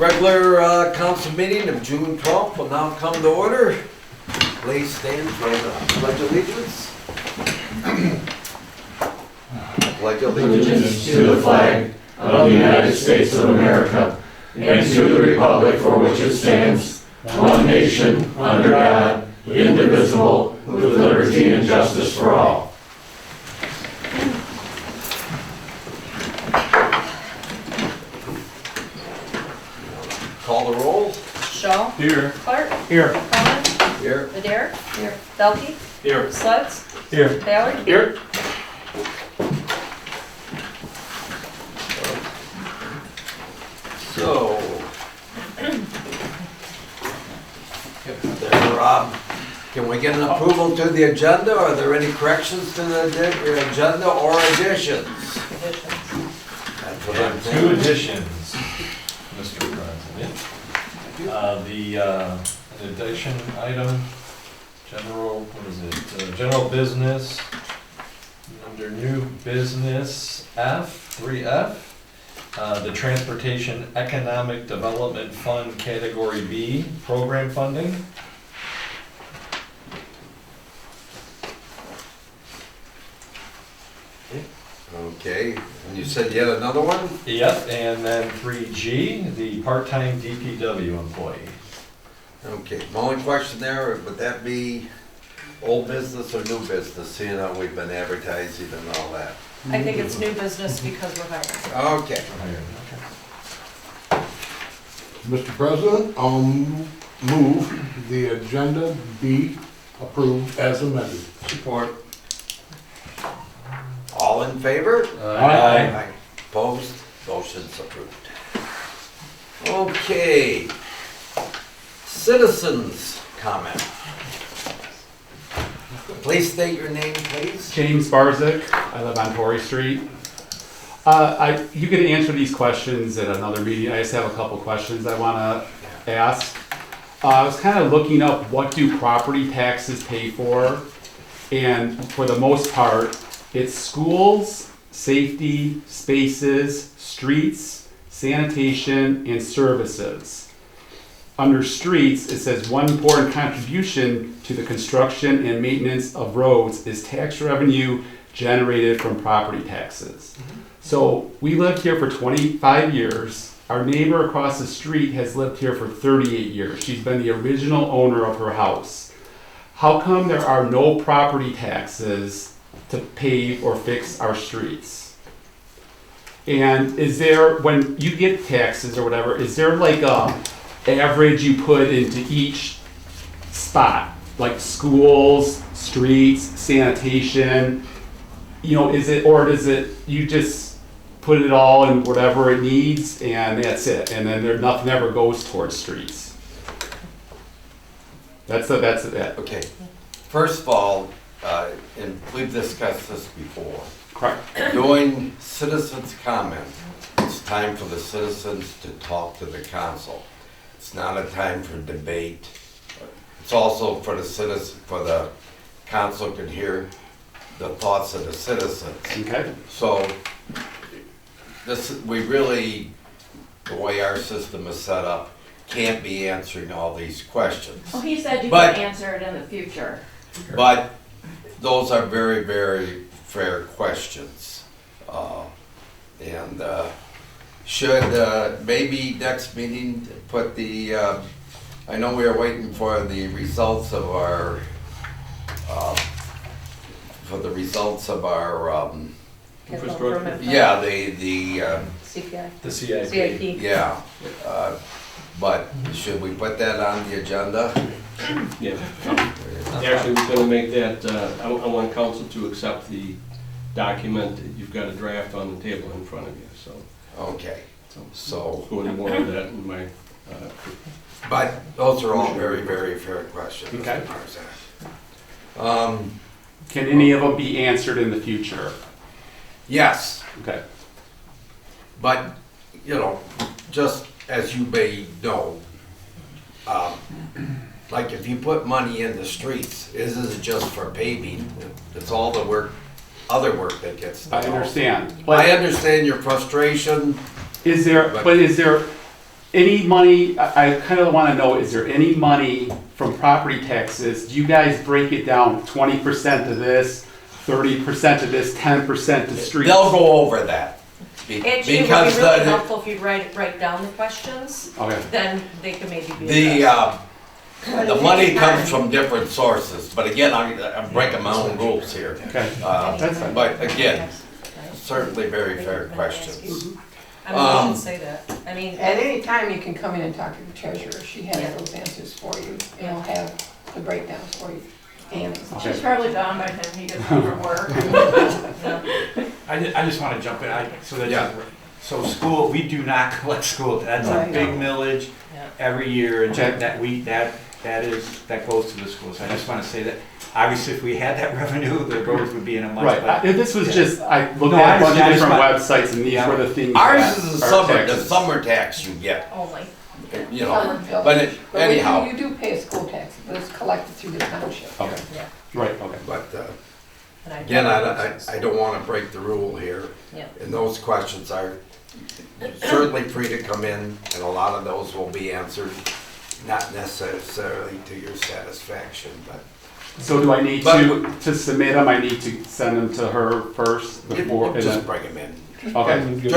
Regular council meeting of June 12th will now come to order. Please stand for the pledge of allegiance. I pledge Allegiance to the flag of the United States of America and to the republic for which it stands, one nation, under God, indivisible, with liberty and justice for all. Call the roll. Shaw. Here. Clark. Here. Coleman. Here. Adair. Here. Delkey. Here. Sledge. Here. Ballard. Here. So, can we get an approval to the agenda? Are there any corrections to the agenda or additions? That's what I'm Two saying. additions, Mr. President. An addition item, general, what is it, general business, under new business F, 3F, the Transportation Economic Development Fund, Category B, program funding. Okay, and you said you had another one? Yep, and then 3G, the part-time DPW employee. Okay, my only question there, would that be old business or new business, seeing how we've been advertising and all that? I think it's new business because we're hiring. Okay, Mr. President, I'll move the agenda be approved as amended. Support. all in favor? Aye. Opposed? Motion's approved. Okay. Citizens comment. Please state your name, please. James Barzik, I live on Torrey Street. You can answer these questions at another meeting. I just have a couple questions I want to ask. I was kind of looking up what do property taxes pay for, and for the most part, it's schools, safety, spaces, streets, sanitation, and services. Under streets, it says one important contribution to the construction and maintenance of roads is tax revenue generated from property taxes. So we lived here for 25 years. Our neighbor across the street has lived here for 38 years. She's been the original owner of her house. How come there are no property taxes to pave or fix our streets? And is there, when you get taxes or whatever, is there like a average you put into each spot, like schools, streets, sanitation? You know, is it, or does it, you just put it all in whatever it needs and that's it, and then nothing ever goes towards streets? That's it. Okay. First of all, and we've discussed this before, Correct. during citizens' comment, it's time for the citizens to talk to the council. It's not a time for debate. It's also for the citizens, for the council can hear the thoughts of the citizens. Okay. So this, we really, the way our system is set up, can't be answering all these questions. Well, he said you But- could answer it in the future. But those are very, very fair questions. And should maybe next meeting put the, I know we are waiting for the results of our, Capital improvement fund. yeah, the CPI. The CIP. CIP. yeah. But should we put that on the agenda? Yeah. Actually, we're gonna make that, I want council to accept the document. You've got a draft on the table in front of you, so. Okay, so, Go into more of that in my, but those are all very, very fair questions. Okay. Mr. Marzak. Can any of them be answered in the future? Yes, Okay. but, you know, just as you may know, like if you put money in the streets, isn't just for paving, it's all the work, other work that gets done. I understand. I But understand your frustration. is there, any money, I kind of want to know, is there any money from property taxes? Do you guys break it down, 20% to this, 30% to this, 10% to streets? They'll go over that. It would be Because really helpful if you'd write down the questions, Okay. then they could maybe be addressed. the money comes from different sources, but again, I'm breaking my own rules here. Okay, that's fine. But again, certainly very fair questions. I mean, we should say that. I mean, At any time, you can come in and talk to the treasurer. She has those answers for you, and will have the breakdowns for you. And she's probably gone by the time he gets home from work. I just want to jump in, Yeah. so school, we do not collect school, that's a Right. big millage Yeah. every year, and Okay. that goes to the schools. I just want to say that, obviously, if we had that revenue, the roads would be in a much Right, better. this was just, I looked No, at I a bunch of understand. different I websites and these Yeah. were the things. Ours that is the are the taxes. summer tax you get, Only. you summer know, bill. but But anyhow, you do pay a school tax, but it's collected through the township. Okay, Yeah. right, okay. but And again, I don't want to break the rule here. Yeah. And those questions are certainly free to come in, and a lot of those will be answered, not necessarily to your satisfaction, but So do I need But- to submit them, I need to send them to her first before? and just then- bring them in. Okay,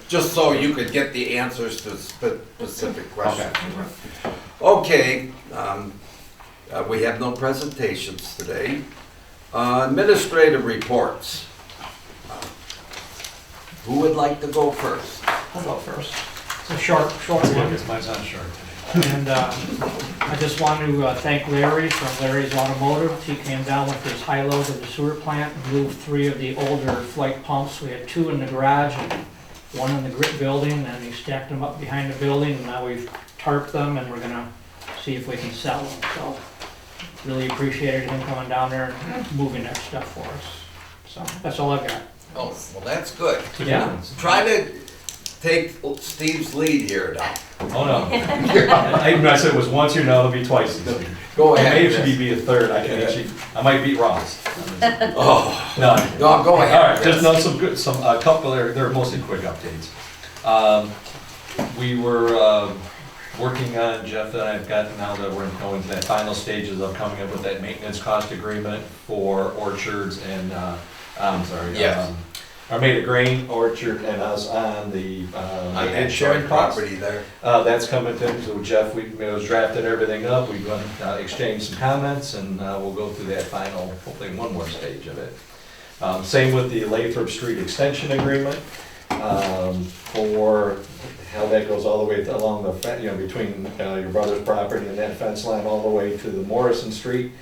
Just so you could get the answers to specific questions. Okay, we have no presentations today. Administrative reports. Who would like to go first? I'll go first. It's a short one. Mine's not short And I just want to thank Larry from Larry's Automotive. He came down with his high load of the sewer plant and moved 3 of the older flight pumps. We had 2 in the garage and 1 in the grit building, and he stacked them up behind the building, and now we've tarped them and we're gonna see if we can sell them. So really appreciated him coming down there and moving that stuff for us. So that's all I've got. Oh, well, that's good. Yeah. Try to take Steve's lead here now. Oh, no. I said it was once, it'll be twice. Go Maybe ahead. it should be a third, I might beat Ross. Oh, No. no, go ahead. All right, Chris. just know a couple, they're mostly quick updates. We were working on, Jeff and I have gotten now that we're going to that final stages of coming up with that maintenance cost agreement for orchards and, Yes. Armada Grain Orchard and us on the, On that sharing shared costs. property there. That's coming to, so Jeff, we was drafting everything up, we've exchanged some comments, and we'll go through that final, hopefully one more stage of it. Same with the Lathrop Street Extension Agreement, for how that goes all the way along the, between your brother's property and that fence line all the way to the Morrison Street.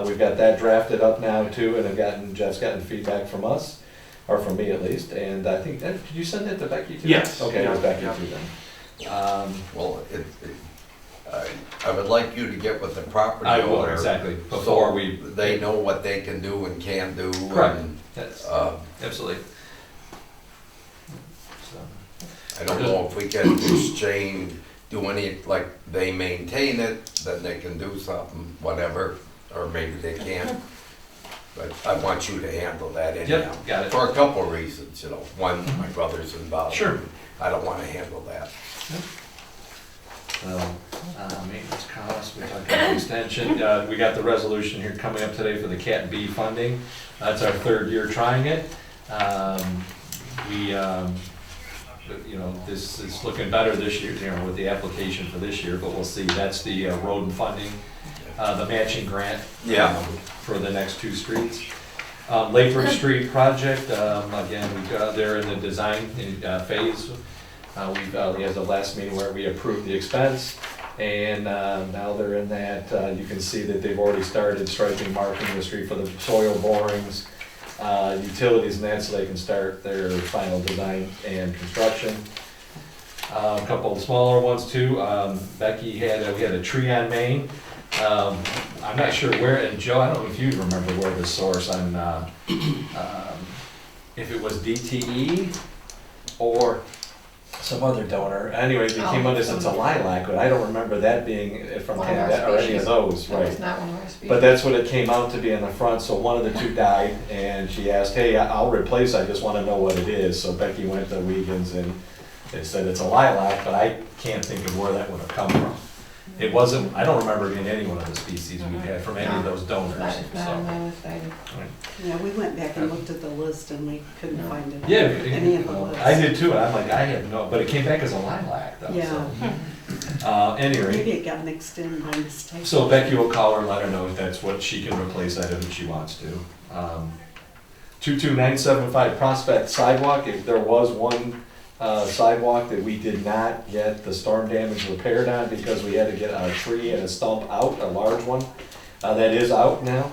We've got that drafted up now too, and Jeff's gotten feedback from us, or from me at least, and I think, did you send that to Becky too? Yes. Okay, it was Yeah, Becky yeah. too then. Well, I would like you to get with the property I will, owner. exactly, So before we. they know what they can do and can do. Correct. and, Yes, absolutely. So, I don't know if we can exchange, do any, like, they maintain it, then they can do something, whatever, or maybe they can't. But I want you to handle that anyhow. Yep, got it. For a couple of reasons, One, my brother's involved. Sure. I don't wanna handle that. Maintenance costs, we talked about extension, we got the resolution here coming up today for the Cat B funding. That's our 3rd year trying it. This is looking better this year, with the application for this year, but we'll see. That's the road and funding, the matching grant. Yeah. For the next 2 streets. Lathrop Street project, again, they're in the design phase. We had the last meeting where we approved the expense, and now they're in that, you can see that they've already started striping, marking the street for the soil borings, utilities and that, so they can start their final design and construction. A couple of smaller ones too. Becky we had a tree on Main. I'm not sure where, and Joe, I don't know if you remember where the source on, if it was DTE or some other donor. Anyway, it came out as it's a lilac, but I don't remember that being from One of our that or any species. of those, That was right? not one of our species. But that's what it came out to be in the front, so one of the 2 died, and she asked, hey, I'll replace, I just wanna know what it is, so Becky went to Wiegand's and They said it's a lilac, but I can't think of where that would have come from. It wasn't, I don't remember being any one of the species we had from any of those donors, It's not on so. my list either. Yeah, we went back and looked at the list and we couldn't No. find it. Yeah, Any of the lists. I did too, and I'm like, I have no, but it came back as a lilac though, so. Anyway, Maybe it got mixed in by mistake. so Becky will call her and let her know if that's what she can replace that if she wants to. 22975 Prospect Sidewalk, if there was one sidewalk that we did not get the storm damage repaired on because we had to get a tree and a stump out, a large one. That is out now.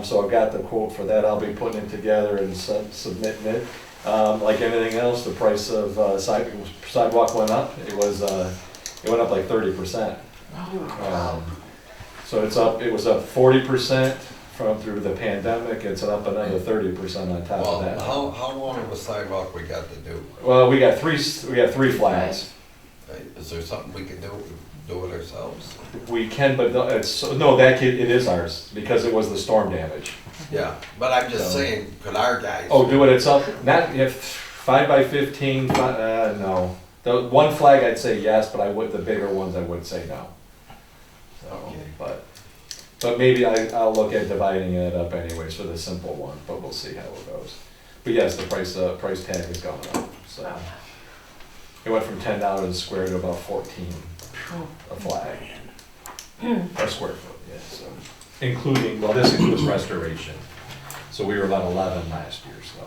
So I've got the quote for that. I'll be putting it together and submitting it. Like anything else, the price of sidewalk went up. It went up like 30%. So it's up, it was up 40% through the pandemic. It's up another 30% on top Well, of that. how long of a sidewalk we got to do? Well, we got three flags. Is there something we can do it ourselves? We can, but no, it is ours because it was the storm damage. Yeah, but I'm just So- saying, could our guys? Oh, do it itself? Not if 5 by 15. No. The one flag I'd say yes, but the bigger ones I would say no. So, Okay. but maybe I'll look at dividing it up anyways for the simple one, but we'll see how it goes. But yes, the price tag has gone up. So it went from $10 a square to about 14 a flag. A square foot, yeah. So including, well, this includes restoration. So we were about 11 last year. So.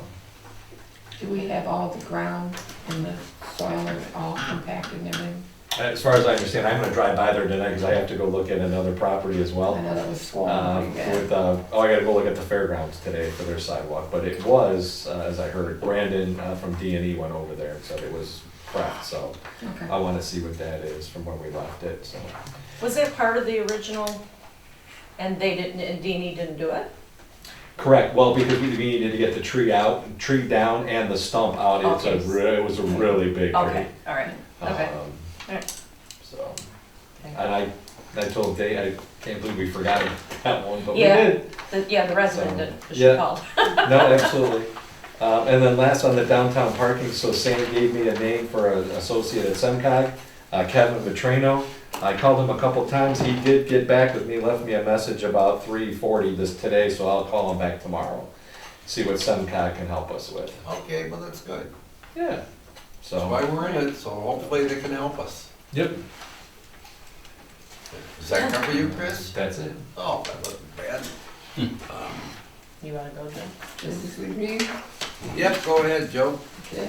Do we have all the ground and the soil all compacted and everything? As far as I understand, I'm gonna drive by there tonight because I have to go look at another property as well. I know that was swollen pretty bad. I gotta go look at the fairgrounds today for their sidewalk, but it was, as I heard, Brandon from D&E went over there and said it was prepped, so Okay. I wanna see what that is from when we left it, so. Was that part of the original, and Deanie didn't do it? Correct, well, because we needed to get the tree down and the stump out, Okay. it was a really big tree. Okay, all right, okay. Alright. So, and I told Dave, I can't believe we forgot that one, but we Yeah. did. The resident did, she Yeah. called. No, absolutely. And then last on the downtown parking, so Sam gave me a name for an associate at SEMCOG, Kevin Vetrano. I called him a couple times, he did get back with me, left me a message about 3:40 today, so I'll call him back tomorrow. See what SEMCOG can help us with. Okay, well, that's good. Yeah. That's why So, we're in it, so hopefully they can help us. yep, Does that cover you, Chris? that's it. Oh, that wasn't bad. You wanna go, Jim? This is with me, Yep, go ahead, Joe. okay?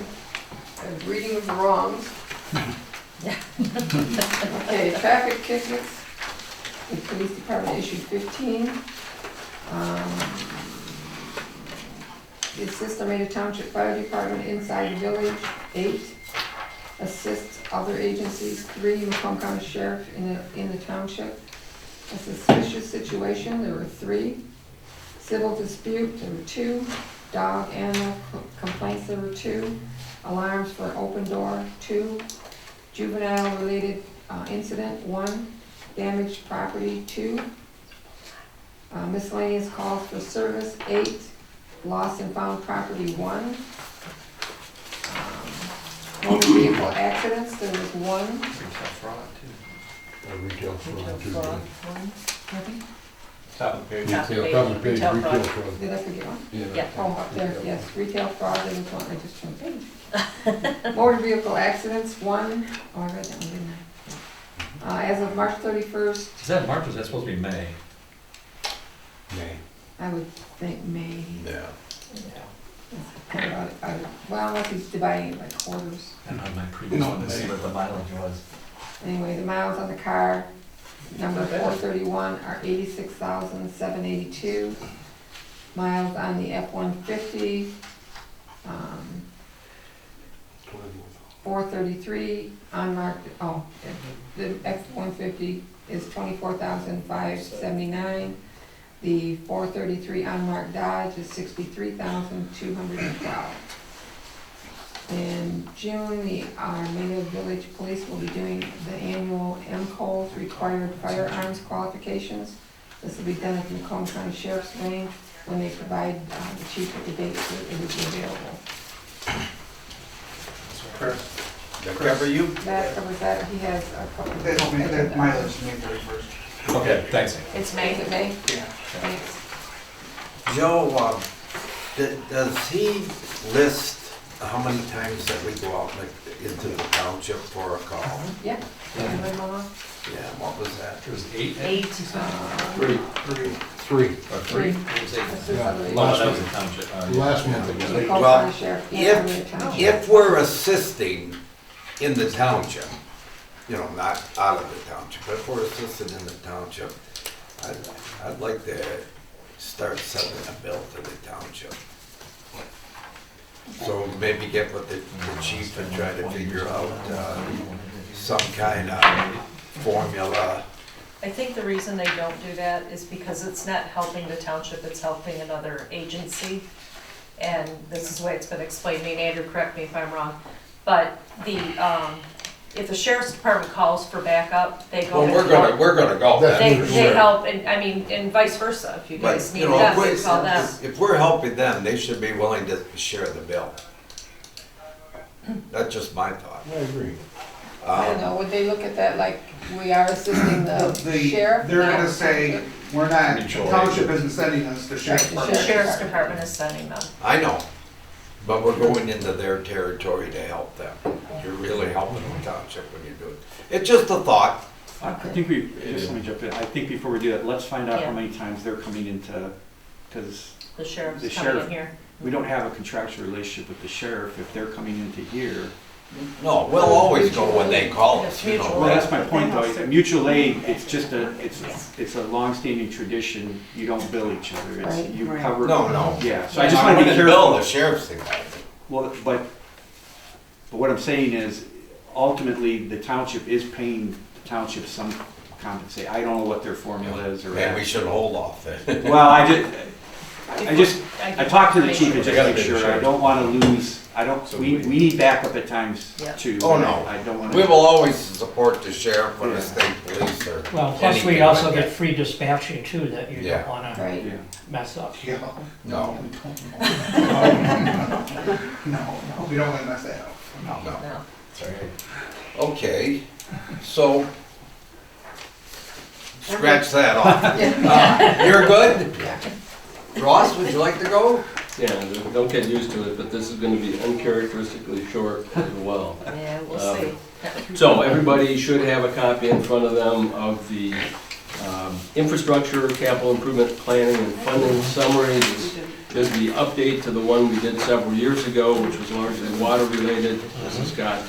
A reading of the wrongs. Okay, traffic tickets. The police department issued 15. The Assist Armada Township Fire Department inside the village, 8. Assists other agencies, 3. Macomb County Sheriff in the township. A suspicious situation, there were 3. Civil dispute, there were 2. Dog animal complaints, there were 2. Alarms for open door, 2. Juvenile related incident, 1. Damaged property, 2. Miscellaneous calls for service, 8. Lost and found property, 1. Motor vehicle accidents, there was 1. Retail fraud, too. Top of the page. Top of the page. Top of the page, Retail retail fraud. fraud. Did I forget one? Yeah. Oh, up there, yes, retail fraud, there was 1, I just turned the page. Motor vehicle accidents, 1. Oh, I read that one, didn't I? As of March 31st, Is that March, or is that supposed to be May? I would think May. Yeah. Kind of well, unless he's dividing it by quarters. I don't have my previous one to see what the mileage was. Anyway, the miles on the car, number 431 are 86,782. Miles on the F-150, 433, unmarked, the F-150 is 24,579. The 433 unmarked Dodge is 63,212. In June, the Armada Village Police will be doing the annual MCOLS required firearms qualifications. This will be done at the Macomb County Sheriff's Range when they provide the chief with the date that it will be available. That cover you? That covers that, he has a couple. That mileage is May 31st. Okay, thanks. It's Is May. it May? Yeah. Thanks. Joe, does he list how many times that we go out into the township for a call? Yeah. Yeah, what was that? It was 8? 8. Three. Three. Or 3? It was 8. Assist Yeah. other Well, that agencies. was a township. Last month it was eight. Macomb Well, County Sheriff and Armada Township. If we're assisting in the township, not out of the township, but if we're assisting in the township, I'd like to start sending a bill to the township. So maybe get with the chief and try to figure out some kind of formula. I think the reason they don't do that is because it's not helping the township, it's helping another agency. And this is the way it's been explained to me, and Andrew, correct me if I'm wrong, but if the sheriff's department calls for backup, they go. Well, we're gonna go. That's They Sure. help, and vice versa, if you guys But, need them, they call them. if we're helping them, they should be willing to share the bill. That's just my thought. I agree. I don't know, would they look at that like we are assisting the sheriff? They're No. gonna say, we're not, the Mutual township aid. isn't sending us, the sheriff's Right, the The department. sheriff's department is sending them. I know, but we're going into their territory to help them. You're really helping the township when you do it. It's just a thought. I think we, just let me jump in, I think before we do that, let's find out Yeah. how many times they're coming into, because The sheriff's The coming in sheriff. here. we don't have a contractual relationship with the sheriff. If they're coming into here, No, we'll always go when they call us, you Mutual know. well, that's my point though. Mutual aid, it's just it's a long-standing tradition. You don't bill each other. It's, Right. you Right. cover. No, no. Yeah, so I just want to be bill careful. the sheriff's thing. Well, but what I'm saying is, ultimately, the township is paying the township some compensate. I don't know what their formula is or. Maybe we should hold off then. Well, I talked to the chief and They just gotta make pay the sure, I sheriff. don't wanna lose, So we need backup at times Yeah. too. Oh, no. I don't We wanna, will always support the sheriff or the state police or Well, plus we anything also like get that. free dispatching too, that you Yeah. don't wanna Right. yeah. mess up. Yeah. No, No, we don't wanna mess that up. no. No. Okay, so scratch that off. You're good? Yeah. Ross, would you like to go? Yeah, don't get used to it, but this is gonna be uncharacteristically short as well. Yeah, we'll Um, see. So everybody should have a copy in front of them of the infrastructure, capital improvement planning and funding summary. There's the update to the one we did several years ago, which was largely water related. This has got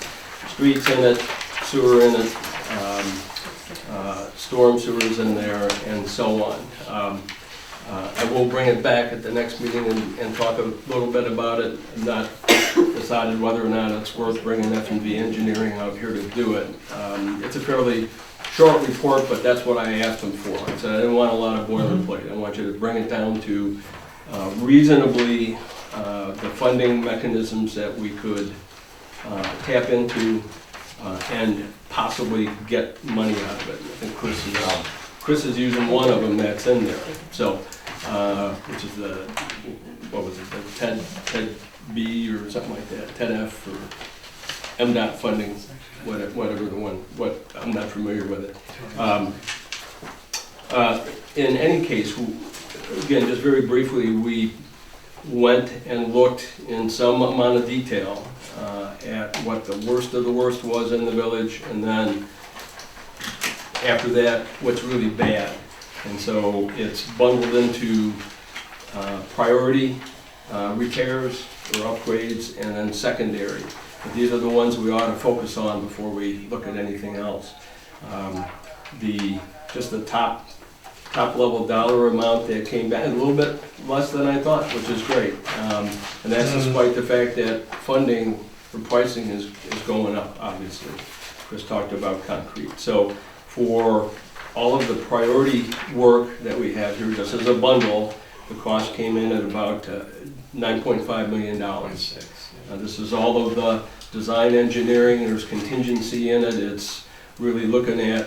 streets in it, sewer in it, storm sewers in there, and so on. I will bring it back at the next meeting and talk a little bit about it. I've not decided whether or not it's worth bringing F&V Engineering out here to do it. It's a fairly short report, but that's what I asked them for. I said I didn't want a lot of boilerplate. I want you to bring it down to reasonably the funding mechanisms that we could tap into and possibly get money out of it. I think Chris is using one of them that's in there. So, which is the, what was it, the TED B or something like that, TED F or MDOT funding, whatever the one, I'm not familiar with it. In any case, again, just very briefly, we went and looked in some amount of detail at what the worst of the worst was in the village, and then after that, what's really bad. And so it's bundled into priority repairs or upgrades, and then secondary. But these are the ones we ought to focus on before we look at anything else. Just the top level dollar amount that came back, a little bit less than I thought, which is great. And that's despite the fact that funding for pricing is going up, obviously. Chris talked about concrete. So for all of the priority work that we have here, just as a bundle, the cost came in at about $9.5 million. This is all of the design engineering, there's contingency in it. It's really looking at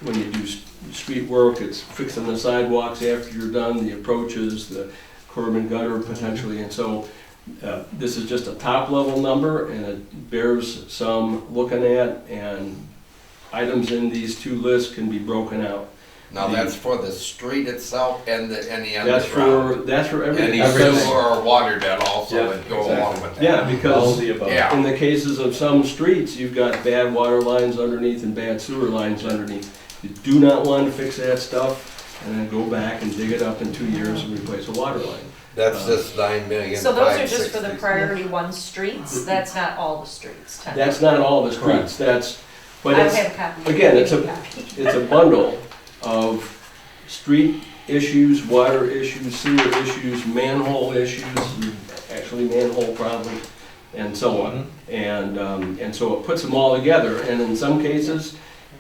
when you do street work, it's fixing the sidewalks after you're done, the approaches, the curb and gutter potentially. And so This is just a top-level number, and it bears some looking at, and items in these two lists can be broken out. Now, that's for the street itself and any That's underground. that's for everything. Any Because- sewer or water that also Yeah, would go exactly. along with that. Yeah, All because the above. Yeah. in the cases of some streets, you've got bad water lines underneath and bad sewer lines underneath. You do not want to fix that stuff and then go back and dig it up in 2 years and replace a water line. That's just 9,000,000. So those are just for the priority one streets, that's not all the streets. That's not all the streets, that's, but I don't it's, have a copy. again, it's Give a- me copy. it's a bundle of street issues, water issues, sewer issues, manhole issues, actually manhole problems, and so on. And so it puts them all together, and in some cases,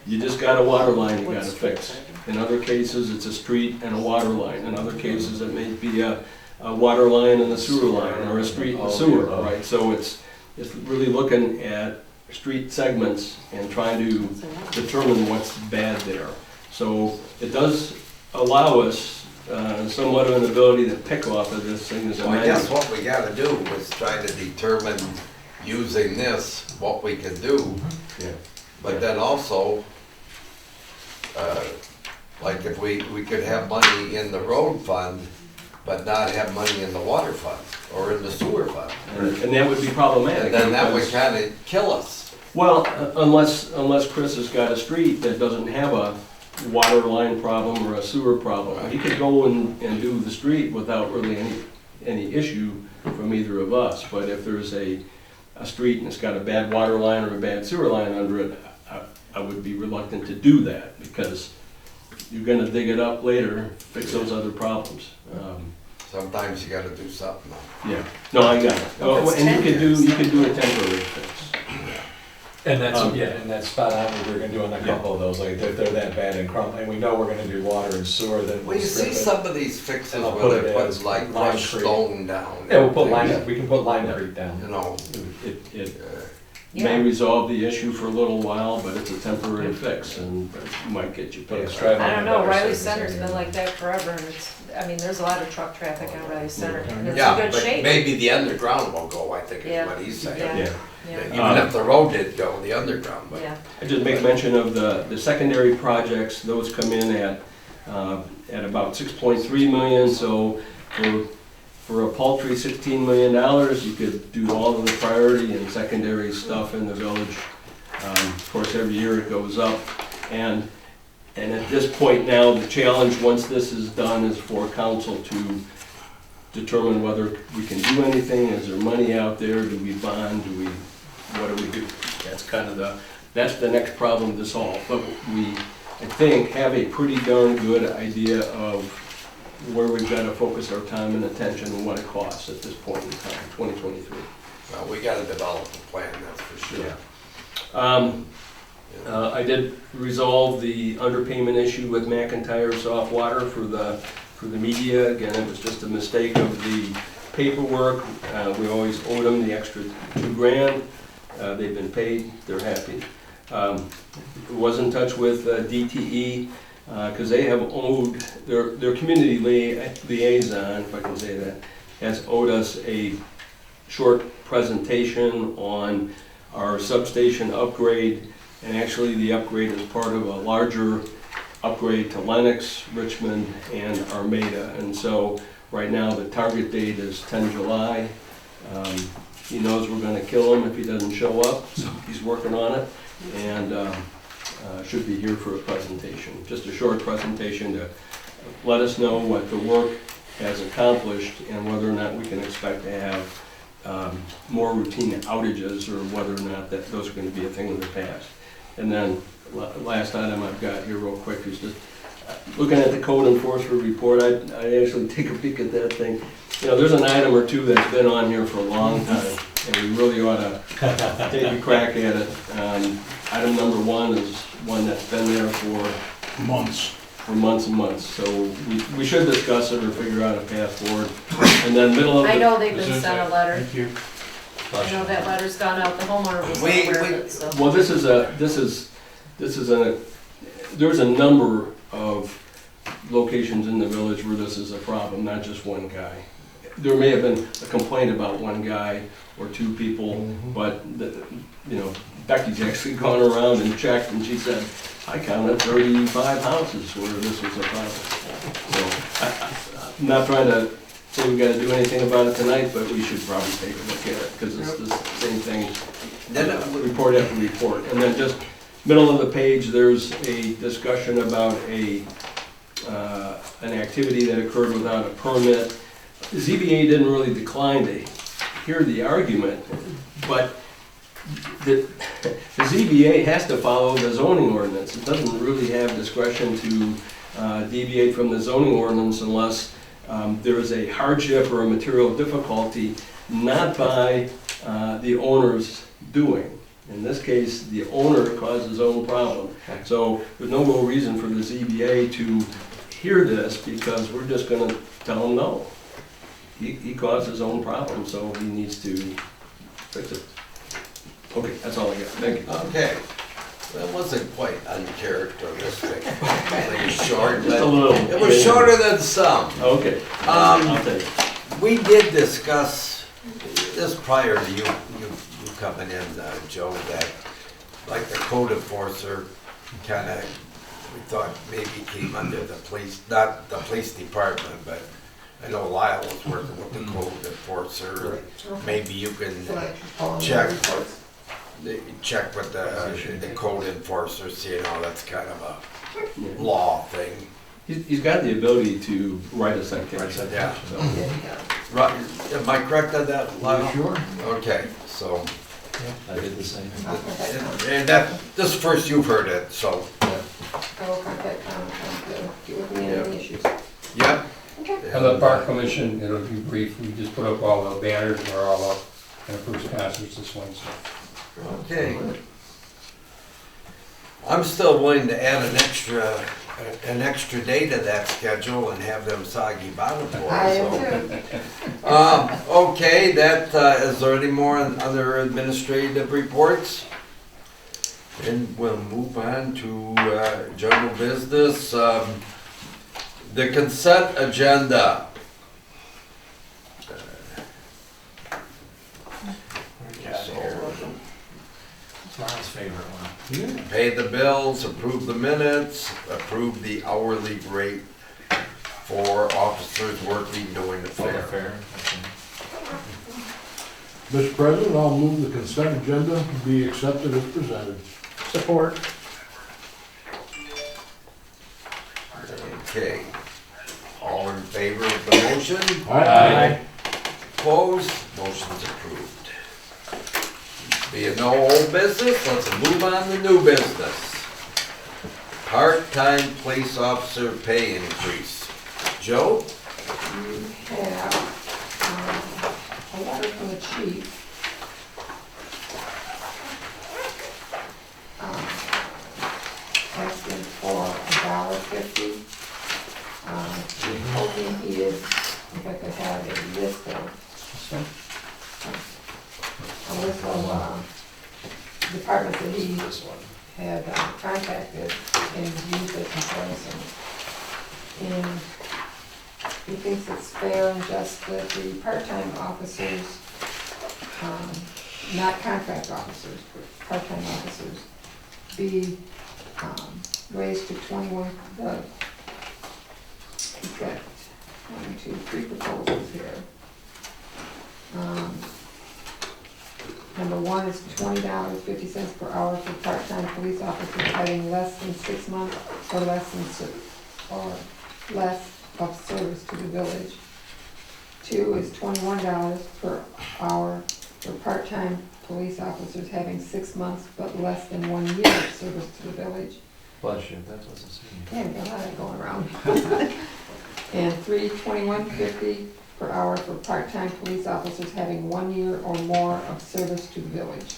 you just got a water line you gotta fix. In other cases, it's a street and a water line. In other cases, it may be a water line and a sewer line, or a street and a sewer, right? So it's really looking at street segments and trying to determine what's bad there. So it does allow us somewhat of an ability to pick off of this thing as a Well, I guess manual. what we gotta do is try to determine, using this, what we could do. Yeah. But then also, like if we could have money in the road fund, but not have money in the water fund or in the sewer fund. And that would be problematic. And then that would because- kinda kill us. Well, unless Chris has got a street that doesn't have a water line problem or a sewer problem. He could go and do the street without really any issue from either of us. But if there's a street and it's got a bad water line or a bad sewer line under it, I would be reluctant to do that because you're gonna dig it up later, fix those other problems. Sometimes you gotta do something. Yeah, no, I got it. Well, if it's And you could 10 do a temporary fix. And that's spot on, what we're gonna do on a couple of those, like, if they're that bad and and we know we're gonna do water and sewer, then. Well, you strip see it. some of these fixes And I'll where put they it put as like lime crushed tree. stone down. Yeah, we'll put and we can put Lime Creek down. You know, It Yeah. may resolve the issue for a little while, but it's a temporary fix and it might get you Put a paid. stripe I on don't the know, better Riley surface Center's area. been like that forever, and there's a lot of truck traffic on Riley Center, and it's yeah, in good but shape. maybe the underground will go, I think is Yeah. what he's saying. Yeah. Yeah. Yeah, Even if the road did go, the underground, but. yeah. I just make mention of the secondary projects, those come in at about 6.3 million, so for a paltry $16 million, you could do all of the priority and secondary stuff in the village. Of course, every year it goes up, and at this point now, the challenge, once this is done, is for council to determine whether we can do anything, is there money out there, do we bond, what do we do? That's the next problem to solve, but we, I think, have a pretty darn good idea of where we've got to focus our time and attention and what it costs at this point in time, 2023. Well, we gotta develop a plan, that's for sure. I did resolve the underpayment issue with McIntyre Soft Water for the media. Again, it was just a mistake of the paperwork. We always owed them the extra $2,000. They've been paid, they're happy. Was in touch with DTE because they have owed, their community liaison, if I can say that, has owed us a short presentation on our substation upgrade, and actually the upgrade is part of a larger upgrade to Lennox, Richmond, and Armada. And so right now the target date is 10 July. He knows we're gonna kill him if he doesn't show up, so he's working on it, and should be here for a presentation. Just a short presentation to let us know what the work has accomplished and whether or not we can expect to have more routine outages, or whether or not that those are going to be a thing of the past. And then last item I've got here real quick is just looking at the code enforcement report. I actually take a peek at that thing. You know, there's an item or two that's been on here for a long time, and we really ought to take a crack at it. Item number 1 is one that's been there for months and months. So we should discuss it or figure out a path forward. And then middle of I the, know they've been sent a letter, Thank you. I know that letter's gone out, the homeowner was not aware of it, so. well, there's a number of locations in the village where this is a problem, not just one guy. there may have been a complaint about one guy or two people, but, Becky's actually gone around and checked, and she said, I counted 35 houses where this was a problem. So, I'm not trying to say we gotta do anything about it tonight, but we should probably take a look at it, because it's the same thing, report after report. And then just middle of the page, there's a discussion about an activity that occurred without a permit. The ZBA didn't really decline to hear the argument, but the ZBA has to follow the zoning ordinance. It doesn't really have discretion to deviate from the zoning ordinance unless there is a hardship or a material difficulty, not by the owner's doing. In this case, the owner caused his own problem. So there's no real reason for the ZBA to hear this, because we're just gonna tell him no. He caused his own problem, so he needs to fix it. Okay, that's all I got. Thank you. Okay. That wasn't quite uncharacteristic. Really short, Just a but little. it was shorter than some. Okay. I'll take it. We did discuss this prior to you coming in, Joe, that like the code enforcer kind of, we thought maybe came under the police, not the police department, but I know Lyle was working with the code enforcer. Maybe you can check with the code enforcer, see, that's kind of a law thing. He's got the ability to write a citation. Yeah. So, Right, am I correct on that, Lyle? Sure. Okay, so, I did the same. and that, this is first you've heard it, so, I will contact Tom to get with me on any issues. yep. Okay. On the park commission, it'll be brief, we just put up all the banners, we're all up, and first concerts this Wednesday. Okay. I'm still willing to add an extra day to that schedule and have them soggy bottom for I us, am so. too. Okay, is there any more other administrative reports? And we'll move on to general business. The consent agenda. It's Ron's favorite one. Pay the bills, approve the minutes, approve the hourly rate for officers working during the fair. Fair. Mr. President, I'll move the consent agenda be accepted as presented. Support. Okay. All in favor of the motion? Aye. Opposed? Motion's approved. Being no old business, let's move on to new business. Part-time police officer pay increase. Joe? You have a letter from the chief. Asking for $1.50. Hoping he is, if I could have a list of departments that he had contacted and used a comparison. And he thinks it's fair and just that the part-time officers, not contract officers, but part-time officers, be raised to 21, he's got 1, 2, 3 proposals here. Number 1 is $20.50 per hour for part-time police officers having less than 6 months or less of service to the village. 2 is $21 per hour for part-time police officers having 6 months but less than 1 year of service to the village. Bless you, that wasn't seen. Yeah, we got a lot of that going around. And 3, $21.50 per hour for part-time police officers having 1 year or more of service to the village.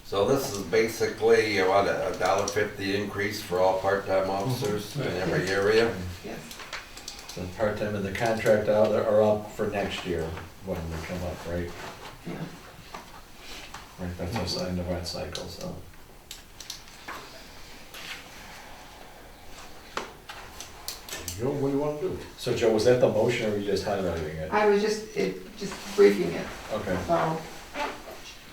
So this is basically, what, a $1.50 increase for all part-time officers in every area? Yes. The part-time and the contract out are up for next year when they come up, right? Yeah. Right, that's a sign of that cycle, so. Joe, what do you wanna do? So Joe, was that the motion or were you just highlighting it? I was just briefing it, Okay, so,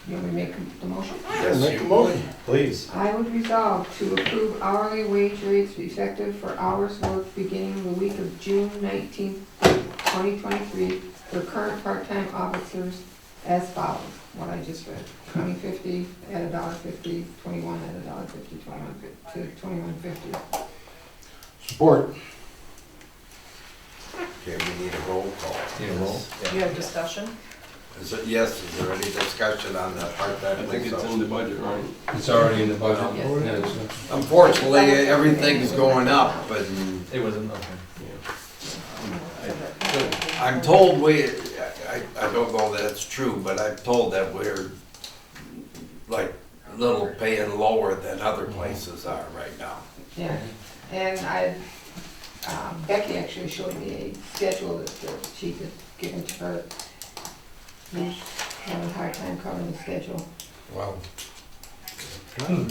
you want me to make the motion? Yes, Make a you motion. please. I would resolve to approve hourly wage rates effective for hours worked beginning the week of June 19th, 2023 for current part-time officers as follows, what I just read. 20.50 at $1.50, 21 at $1.50, 21.50. Support. Okay, we need a roll call. Need a roll? You have discussion? Is there any discussion on the part-time? I think it's in the budget, right? It's already in the budget. Yes. Unfortunately, everything's going up, and It wasn't, okay. I'm told I don't know that it's true, but I'm told that we're like a little paying lower than other places are right now. Yeah, and Becky actually showed me a schedule that the chief had given to her. He's having a hard time covering the schedule. Well,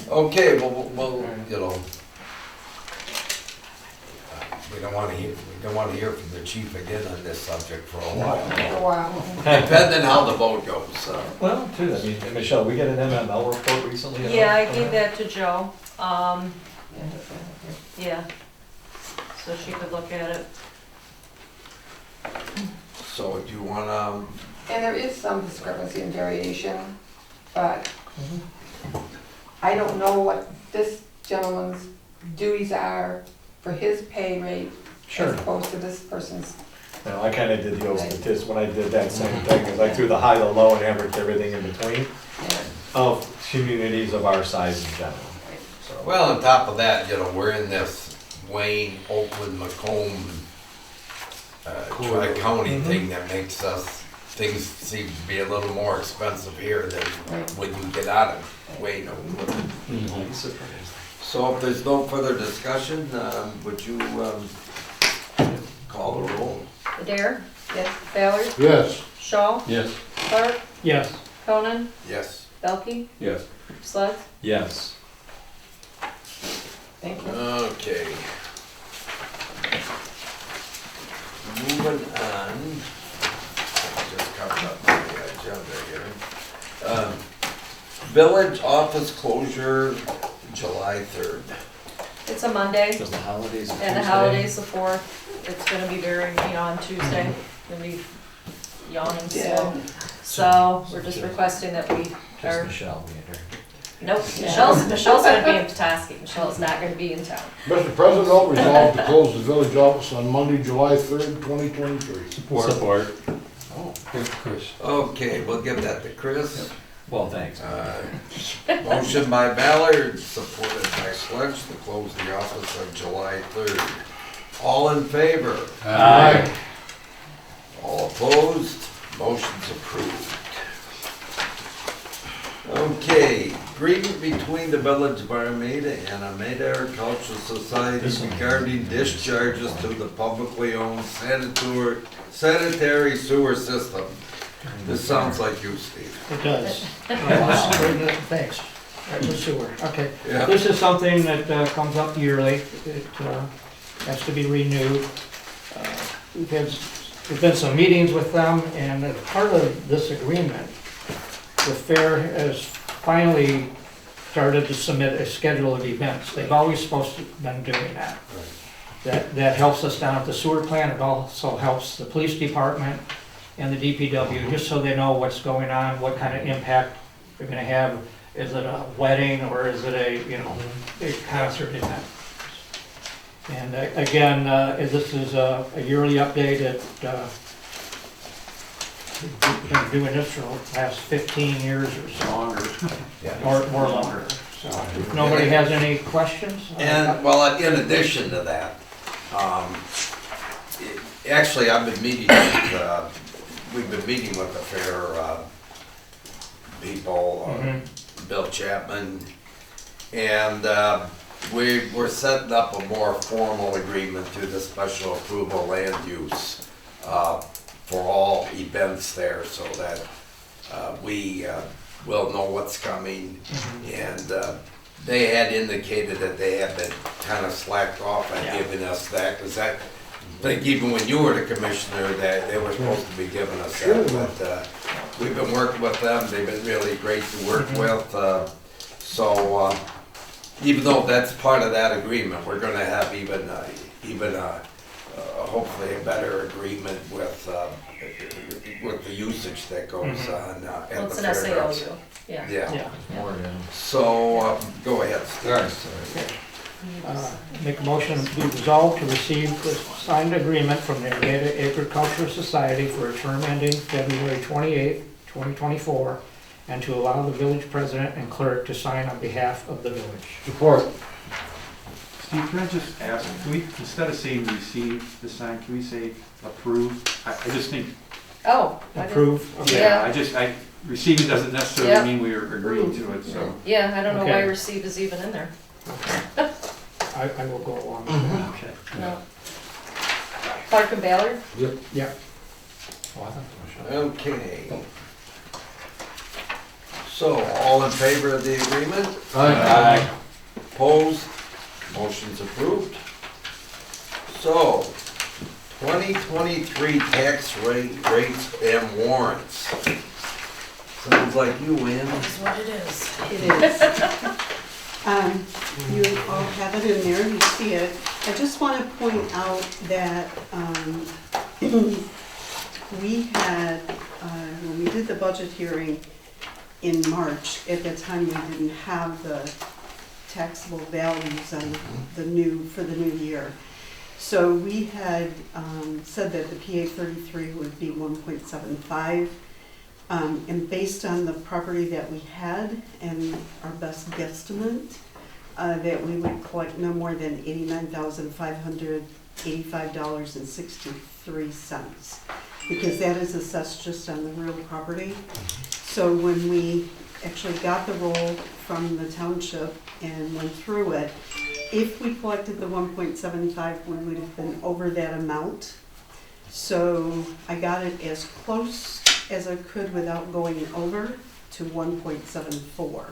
okay, well, you know, we don't want to hear from the chief again on this subject for a For while, a while. depending how the vote goes. Well, too, I mean, Michelle, we got an MML report recently? Yeah, I gave that to Joe. Yeah. So she could look at it. So do you want to? And there is some discrepancy and variation, but I don't know what this gentleman's duties are for his pay rate Sure. as opposed to this person's. No, I kinda did the old statistics when I did that same thing, is I threw the high, the low, and averaged everything in between of communities of our size in general. So, Well, on top of that, you know, we're in this Wayne, Oakland, Macomb, Tri-County thing that makes things seem to be a little more expensive here than when you get out of Wayne, Oakland. So if there's no further discussion, would you call the roll? Adair? Yes. Ballard? Yes. Shaw? Yes. Clark? Yes. Conan? Yes. Belkey? Yes. Sledge? yes. Thank you. Okay. Moving on, just covered up my agenda here. Village office closure, July 3rd. It's a Monday, Because the holidays are and the Tuesday. holiday's the 4th. It's gonna be very, on Tuesday. Gonna be yawning still. So we're just requesting that we Just are, Michelle being here. nope, Michelle's gonna be in Petoskey. Michelle's not gonna be in town. Mr. President, resolved to close the village office on Monday, July 3rd, 2023. Support. Oh, here's Chris. Okay, we'll give that to Chris. Well, thanks. Motion by Ballard, supported by Sledge, to close the office on July 3rd. All in favor? Aye. All opposed? Motion's approved. Okay, agreement between the Village of Armada and Armada Agricultural Society regarding discharges to the publicly owned sanitary sewer system. This sounds like you, Steve. It does. Thanks. That's the sewer. Okay. Yeah. This is something that comes up yearly. It has to be renewed. There's been some meetings with them, and as part of this agreement, the fair has finally started to submit a schedule of events. They've always supposed to been doing that. That helps us down at the sewer plant. It also helps the police department and the DPW, just so they know what's going on, what kind of impact they're gonna have. Is it a wedding or is it a concert event? And again, this is a yearly update that we've been doing this for the last 15 years or so. More longer. So if nobody has any questions? And, well, in addition to that, actually, I've been meeting with, we've been meeting with the fair people, Bill Chapman, and we're setting up a more formal agreement to the special approval land use for all events there, so that we will know what's coming. And they had indicated that they had been kind of slacked off on giving us that, because think even when you were the commissioner, that they were supposed to be giving us that, but, we've been working with them, they've been really great to work with, so, even though that's part of that agreement, we're gonna have even, hopefully a better agreement with the usage that goes on at Well, the it's an fairgrounds. SAOU, yeah. Yeah, Yeah. More, yeah. so, go ahead, Steve. All right. Sorry. Make a motion to be resolved to receive the signed agreement from the Armada Agricultural Society for a term ending February 28th, 2024, and to allow the village president and clerk to sign on behalf of the village. Support. Steve, can I just ask, can we, instead of saying receive the sign, can we say approve? I just think, Oh. I didn't- Approve. Yeah. receiving doesn't necessarily Yeah. mean we are agreeing to it, so. Yeah, I don't know why Okay. receive is even in there. I will go along with that. Okay. No. Clark and Ballard? Yep. Oh, I thought it was shot. Okay. So, all in favor of the agreement? Aye. Opposed? Motion's approved. So, 2023 tax rates and warrants. Sounds like you win. That's what it is. It is. You all have it in there, you see it. I just want to point out that we had, when we did the budget hearing in March, at that time we didn't have the taxable values on for the new year. So we had said that the PA 33 would be 1.75. And based on the property that we had and our best guesstimate, that we would collect no more than $89,585.63, because that is assessed just on the real property. So when we actually got the roll from the township and went through it, if we collected the 1.75, we would have been over that amount. So I got it as close as I could without going over to 1.74.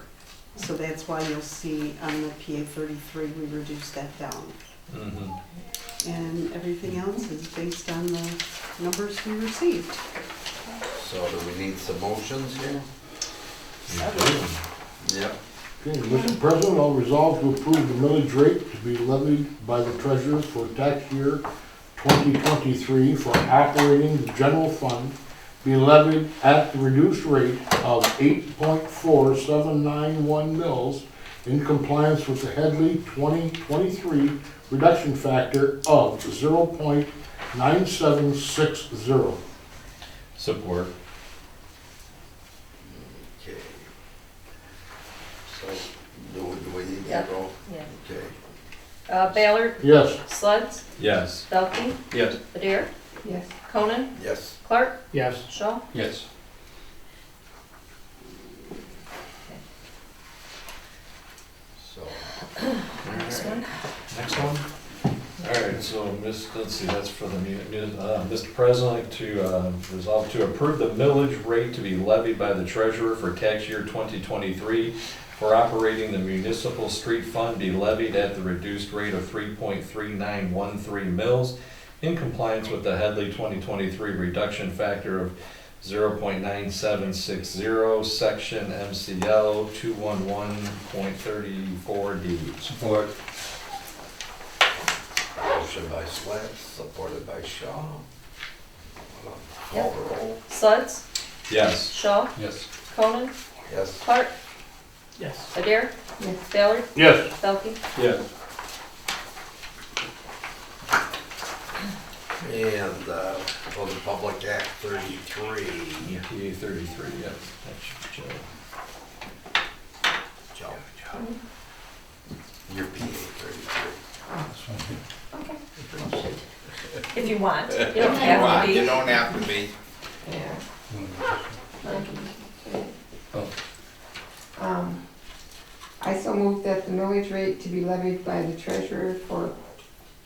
So that's why you'll see on the PA 33, we reduced that down. Mhm. And everything else is based on the numbers we received. So do we need some motions here? Yep. Okay, Mr. President, I'll resolve to approve the millage rate to be levied by the treasurer for tax year 2023 for operating the general fund be levied at the reduced rate of 8.4791 mils in compliance with the Headley 2023 reduction factor of 0.9760. Support. Okay. So, do we need to Yep. go? Yeah. Okay. Ballard, Yes. Sludds, Yes. Belkey, Yes. Adair, Yes. Conan, Yes. Clark, Yes. Shaw. Yes. So, Next one. Next one. All right, so let's see, that's for the, Mr. President, to resolve to approve the millage rate to be levied by the treasurer for tax year 2023 for operating the municipal street fund be levied at the reduced rate of 3.3913 mils in compliance with the Headley 2023 reduction factor of 0.9760, section MCL 211.34D. Support. motion by Slats, supported by Shaw. Call the roll. Sludds, Yes. Shaw, Yes. Conan, Yes. Clark, Yes. Adair, Yes. Ballard, Yes. Belkey. Yes. And, for the Public Act 33, PA 33, yep. That's Joe. Joe. Your PA 33. Okay. If you want, you don't have to be. You don't have to be. I so move that the millage rate to be levied by the treasurer for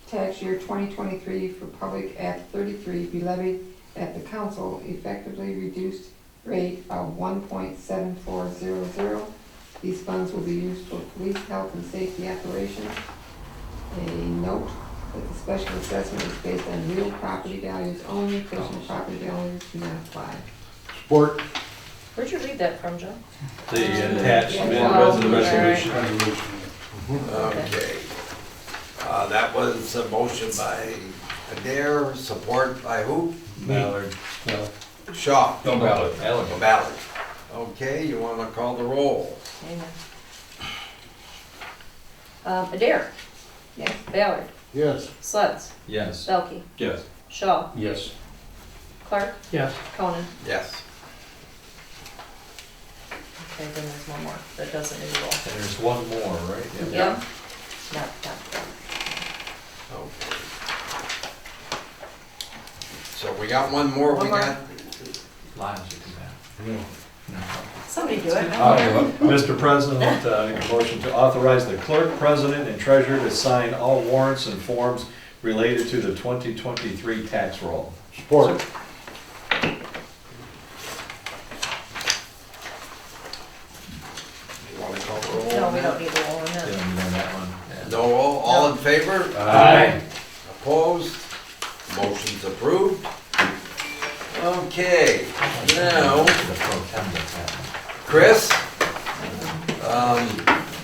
tax year 2023 for Public Act 33 be levied at the council effectively reduced rate of 1.7400. These funds will be used for police, health, and safety operations. A note, that the special assessment is based on real property values only, personal property values do not apply. Support. Where'd you read that from, Joe? The attachment Yeah. to the resolution. Okay. That was a motion by Adair, support by who? Ballard. Shaw. No ballot. Ballard. Okay, you wanna call the roll? Amen. Adair, Yes, Ballard, Yes. Sledds, Yes. Belkey, Yes. Shaw, Yes. Clark, Yes. Conan. Yes. Okay, then there's one more that doesn't need a roll. And there's one more, right? Yep. Not. Okay. So we got one more, One we more. got, Lions you can have. Somebody do it. Mr. President, make a motion to authorize the clerk, president, and treasurer to sign all warrants and forms related to the 2023 tax roll. Support. you wanna call the roll? No, on we that? don't need a roll on Yeah, that. you know that one. Yeah. No, all in favor? Aye. Opposed? Motion's approved. Okay, now, Chris?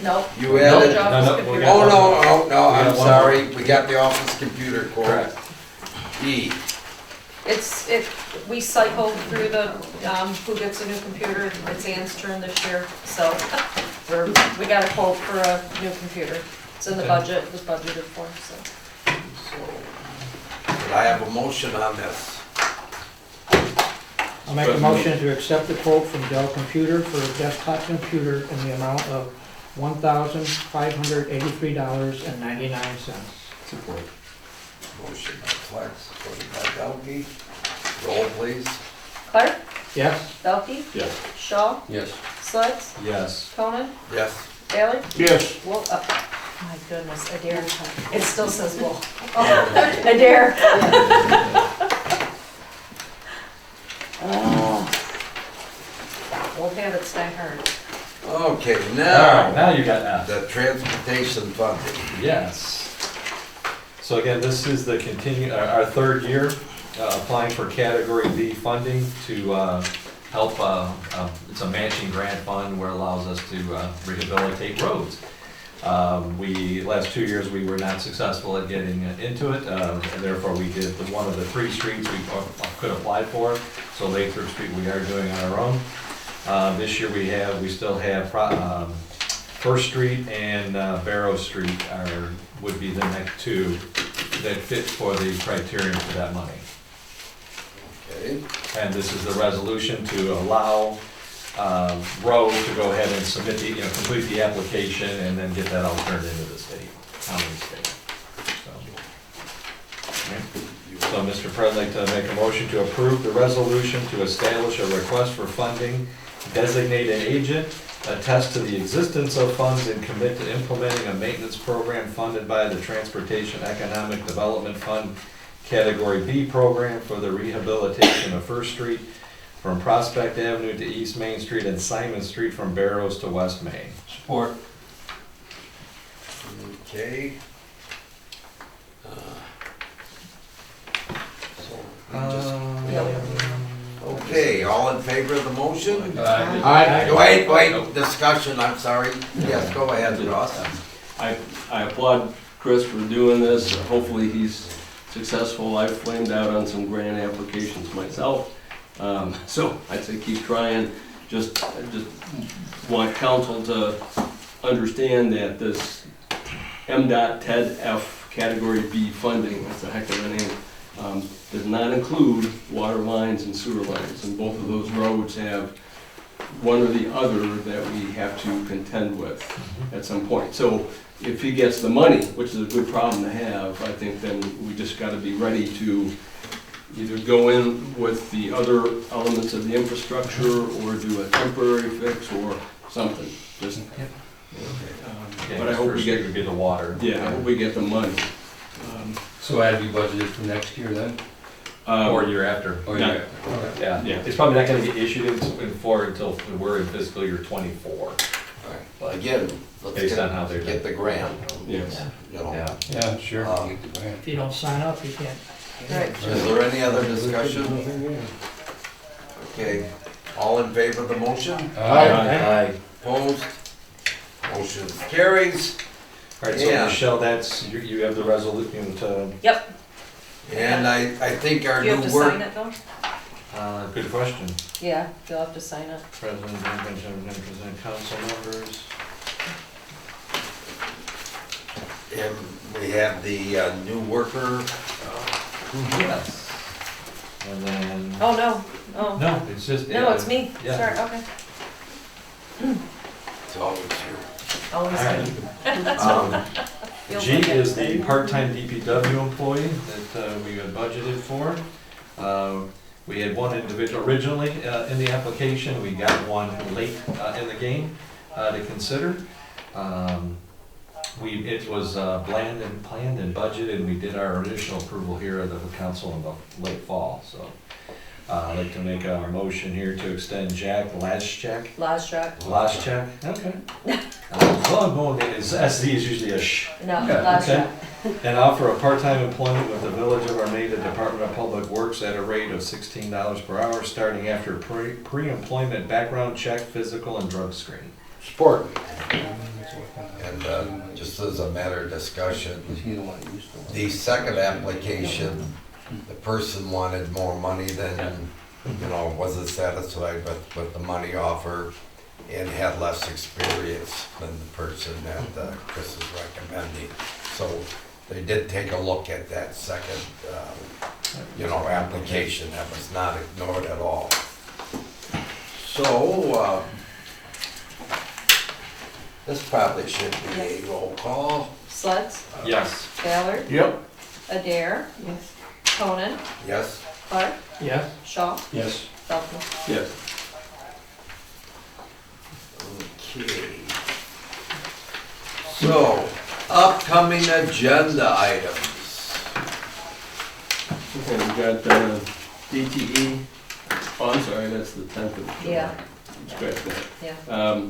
No. You added- Job No, is no, computer. we got one more. No, We got I'm one sorry, we got the office computer quote. Correct. E. We cycled through the, who gets a new computer, it's Ann's turn this year, so we got a quote for a new computer. It's in the budget, it was budgeted for, so. Did I have a motion on this? I'll make a motion to accept the quote from Dell Computer for a desktop computer in the amount of $1,583.99. Support. Motion by Flex, supported by Delkey. Roll, please. Clark, Yes? Belkey, Yes. Shaw, Yes. Sledds, Yes. Conan, Yes. Ballard, Yes. Wolf, my goodness, Adair, it still says Wolf. Oh, Adair. Won't have it stay hard. Okay, All right, now, now you got F. the transportation funding. Yes. So again, this is the our third year applying for Category B funding to help, it's a matching grant fund where it allows us to rehabilitate roads. Last 2 years, we were not successful at getting into it, and therefore we did one of the 3 streets we could apply for. So Lathrop Street we are doing on our own. This year we still have First Street and Barrow Street would be the next 2 that fit for the criterion for that money. Okay, And this is the resolution to allow Rowe to go ahead and submit complete the application and then get that all turned into the state, county state. So, Mr. President, I'd like to make a motion to approve the resolution to establish a request for funding, designate an agent, attest to the existence of funds, and commit to implementing a maintenance program funded by the Transportation Economic Development Fund Category B program for the rehabilitation of First Street from Prospect Avenue to East Main Street and Simon Street from Barrows to West Main. Support. okay. Okay, all in favor of the motion? Aye. Wait, discussion, I'm sorry. Yes, go ahead, Ross. I applaud Chris for doing this. Hopefully he's successful. I've flamed out on some grant applications myself. So I'd say keep trying. I just want council to understand that this MDOT TED-F Category B funding, that's a heck of a name, does not include water lines and sewer lines. And both of those roads have one or the other that we have to contend with at some point. So if he gets the money, which is a good problem to have, I think then we just gotta be ready to either go in with the other elements of the infrastructure or do a temporary fix or something. Just, but I hope we get, Would be the water. yeah, I hope we get the money. So that'd be budgeted for next year then? Or year after. Or Yeah. yeah. Yeah, Yeah. it's probably not gonna get issued until we're in fiscal year '24. Well, again, let's Based on how they're get the grant, Yes. you know. Yeah. Yeah, sure. If you don't sign up, you can't. Right. Is there any other discussion? Okay, all in favor of the motion? Aye. Opposed? Motion carries. All right, so Yeah. Michelle, that's, you have the resolution to, Yep. And I think our Do you have new to work. sign it though? good question. Yeah, you'll have to sign it. President, represent council members. And we have the new worker. Yes. And then, Oh, no, oh, no, it's just. no, it's me, Yeah. sorry, okay. It's always you. Always All right. me. Feels G like it. is the part-time DPW employee that we had budgeted for. We had one individual originally in the application, we got one late in the game to consider. It was planned and budgeted, and we did our initial approval here at the council in the late fall, so. I'd like to make a motion here to extend Jack Laschak. Laschak, okay. Well, I'm going, SD is usually a sh. No, Yeah, last okay. shot. And offer a part-time employment with the Village of Armada Department of Public Works at a rate of $16 per hour, starting after pre-employment background check, physical, and drug screen. Support. And just as a matter of discussion, the second application, the person wanted more money than, you know, wasn't satisfied with the money offer and had less experience than the person that Chris is recommending. So they did take a look at that second, application. That was not ignored at all. So, this probably should be a roll call. Sleds, Yes. Ballard, Yep. Adair, Yes. Conan, Yes? Clark, Yes. Shaw, Yes. Felton. Yes. Okay. So, upcoming agenda items. Okay, we got DTE, oh, I'm sorry, that's the 10th of July. Yeah, Scratch that. yeah.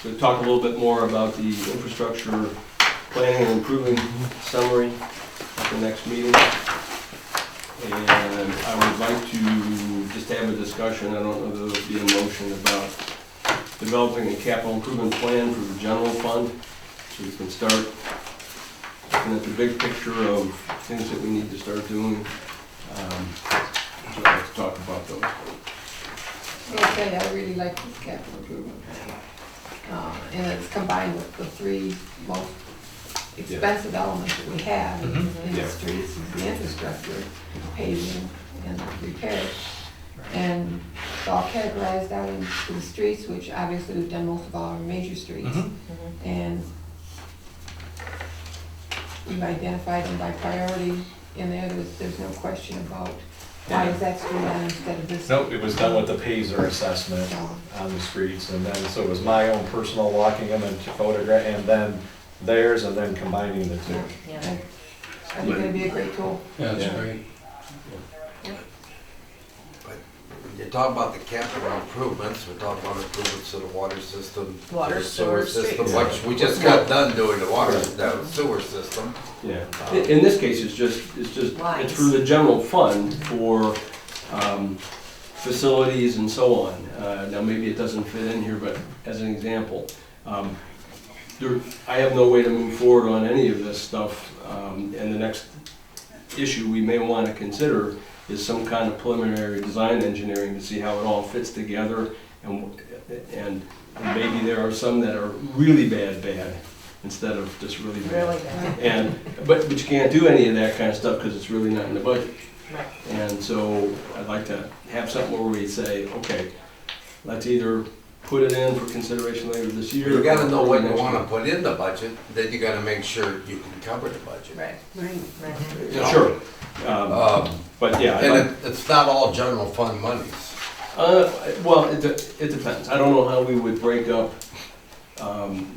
We'll talk a little bit more about the infrastructure planning and improving summary at the next meeting. And I would like to just have a discussion, I don't know if there'll be a motion about developing a capital improvement plan for the general fund, so we can start looking at the big picture of things that we need to start doing. So I'd like to talk about those. I'll tell you, I really like this capital improvement plan. And it's combined with the three most expensive elements that we have in Yeah. the streets, is the infrastructure, paving, and repairs. And it's all categorized out into the streets, which obviously we've done most of our major streets. And we've identified them by priority in there, there's no question about why is that street on instead of this. Nope, it was done with the Pazer assessment on the streets, and then, so it was my own personal walking them and photograph, and then theirs, and then combining the two. Yeah. I think it'd be a great tool. Yeah, that's Yeah. great. When you talk about the capital improvements, we talk about improvements to the water system. Water, the sewer, system, streets. which we just got done doing the water, the sewer system. Yeah, in this case, it's Lines. for the general fund for facilities and so on. Now, maybe it doesn't fit in here, but as an example, I have no way to move forward on any of this stuff. And the next issue we may want to consider is some kind of preliminary design engineering to see how it all fits together. And maybe there are some that are really bad, instead of just really bad. Really bad. But you can't do any of that kind of stuff because it's really not in the budget. Right. And so I'd like to have something where we say, okay, let's either put it in for consideration later this year. You gotta know what you or wanna next put in the budget, then you gotta make sure you can cover the budget. Right, Right. right. You know? Sure. Um, But yeah, I'd And like- it's not all general fund monies. well, it depends. I don't know how we would break up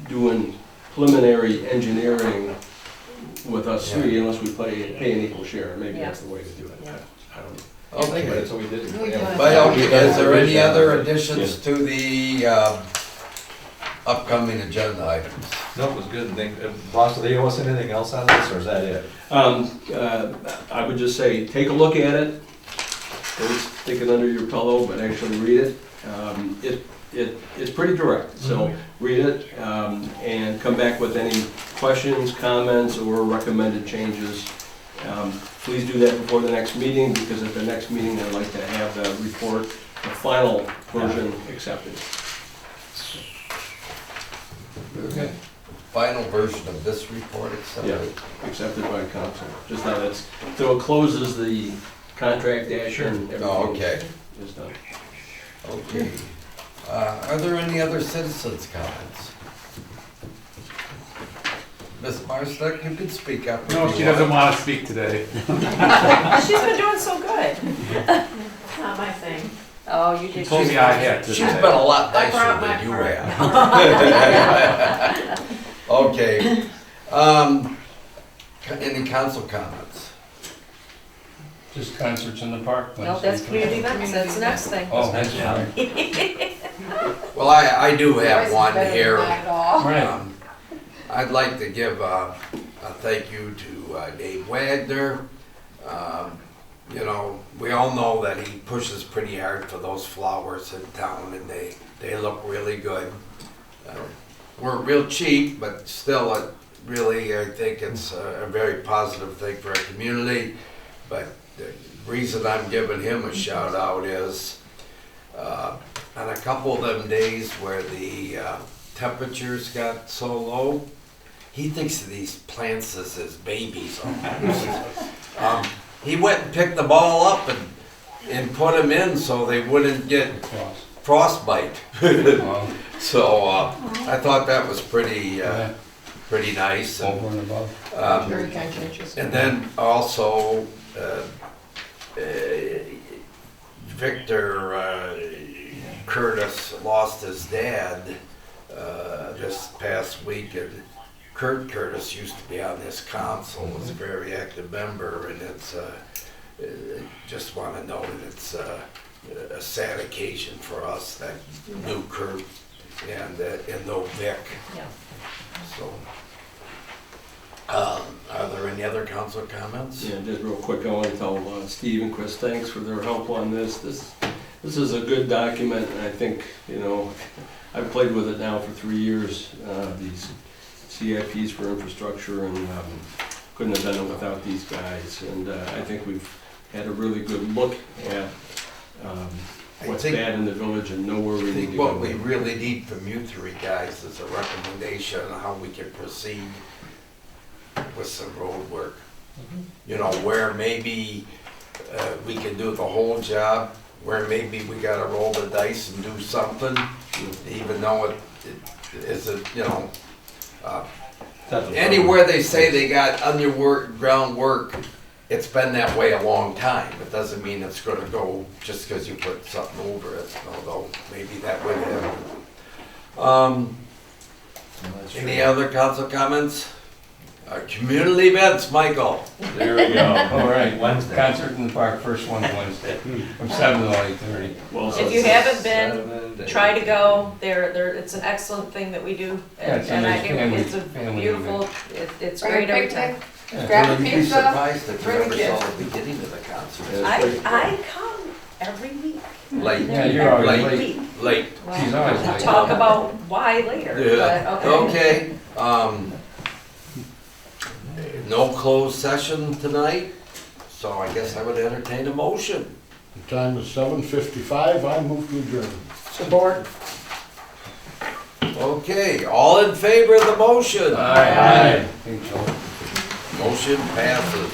doing preliminary engineering with us three unless we pay an equal share. Maybe Yeah. that's the way to do it. Yeah. I don't know. Okay. That's what we did. We Yeah. got it. But okay, is there any other additions to the upcoming agenda items? No, it was good. Boss, do you want anything else on this, or is that it? I would just say, take a look at it. Don't stick it under your pillow, but actually read it. It's pretty direct, so read it and come back with any questions, comments, or recommended changes. Please do that before the next meeting, because at the next meeting, I'd like to have the report, the final version accepted. Okay. Final version of this report accepted? Yeah, accepted by council. Just that it's, so it closes the contract action. Oh, okay. Is done. Okay. Are there any other citizens' comments? Ms. Marstock, you can speak up. if No, you she want. doesn't want to speak today. She's been doing so good. Not my thing. Oh, you She did. told me I had to She's today. been a lot I brought nicer my than you part. have. Okay. Any council comments? Just concerts in the park. No, that's community events, that's the next thing. Oh, that's right. Well, I do have Yours is one better than here. mine at all. Right. I'd like to give a thank you to Dave Wagner. You know, we all know that he pushes pretty hard for those flowers in town, and they look really good. Weren't real cheap, but still, really, I think it's a very positive thing for our community. But the reason I'm giving him a shout out is on a couple of them days where the temperatures got so low, he thinks of these plants as his babies almost. He went and picked them all up and put them in so they wouldn't get frostbite. So I thought that was pretty nice. And, Over and above. Very conscientious. and then also Victor Curtis lost his dad this past week, and Kurt Curtis used to be on this council, was a very active member, and it's just want to know that it's a sad occasion for us that knew Kurt and know Vic. Yeah. So, are there any other council comments? Yeah, just real quick, I want to tell Steve and Chris thanks for their help on this. This is a good document, and I think, you know, I've played with it now for 3 years, these CIPs for infrastructure, and couldn't have done it without these guys. And I think we've had a really good look at what's bad in the village and know where we I need think to go. what we really need from you three guys is a recommendation on how we can proceed with some road work. You know, where maybe we can do the whole job, where maybe we gotta roll the dice and do something, even though it isn't, you know, anywhere they say they got underground work, it's been that way a long time. It doesn't mean it's gonna go just because you put something over it, although maybe that would happen. Any other council comments? Community events, Michael. There we go. All right. Wednesday. Concert in the park, first one Wednesday, from 7 to 8:30. Well, If you haven't been, try to go. It's an excellent thing that we do. Yeah, it's a And nice it's a family beautiful, it's Bring a great every time. picnic, grab a You'd be pizza. surprised if you bring the ever kids. saw the beginning of the concert. I come every week. Late. Yeah, you're always Every late. week. Late. She's Well, always we'll late. talk about why later, Yeah, but okay. okay. No closed session tonight, so I guess I would entertain a motion. The time is 7:55, I move to adjourn. Support. Okay, all in favor of the motion? Aye. Think so. Motion passes.